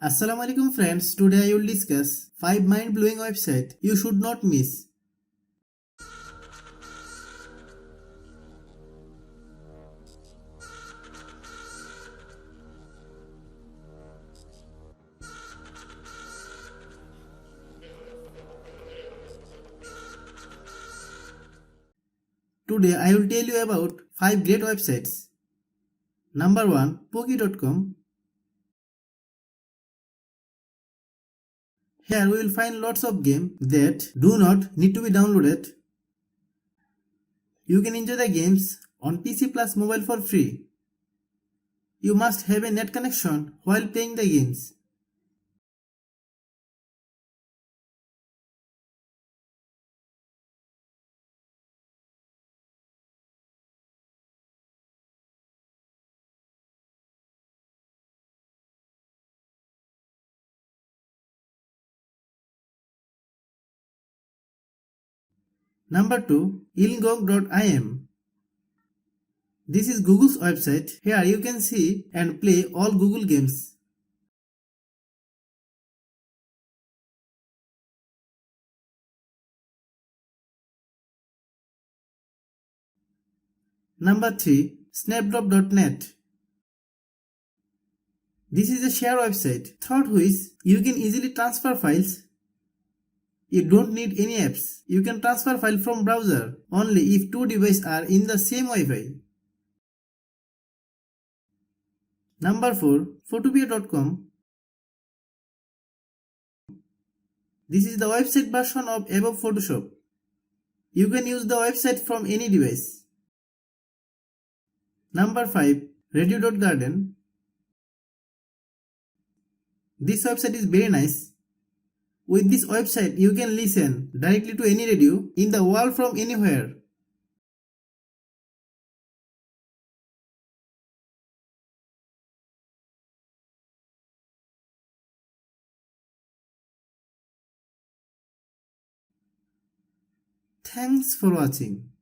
Assalamualaikum friends, today I will discuss 5 mind-blowing websites you should not miss. Today I will tell you about 5 great websites. Number 1. Poki.com. Here we will find lots of games that do not need to be downloaded. You can enjoy the games on PC plus mobile for free. You must have a net connection while playing the games. Number 2. Ilgog.im. This is Google's website. Here you can see and play all Google games. Number 3. Snapdrop.net. This is a share website through which you can easily transfer files. You don't need any apps. You can transfer file from browser only if two devices are in the same Wi-Fi. Number 4. Photopea.com. This is the website version of above Photoshop. You can use the website from any device. Number 5. Radio.garden. This website is very nice. With this website, you can listen directly to any radio in the world from anywhere. Thanks for watching.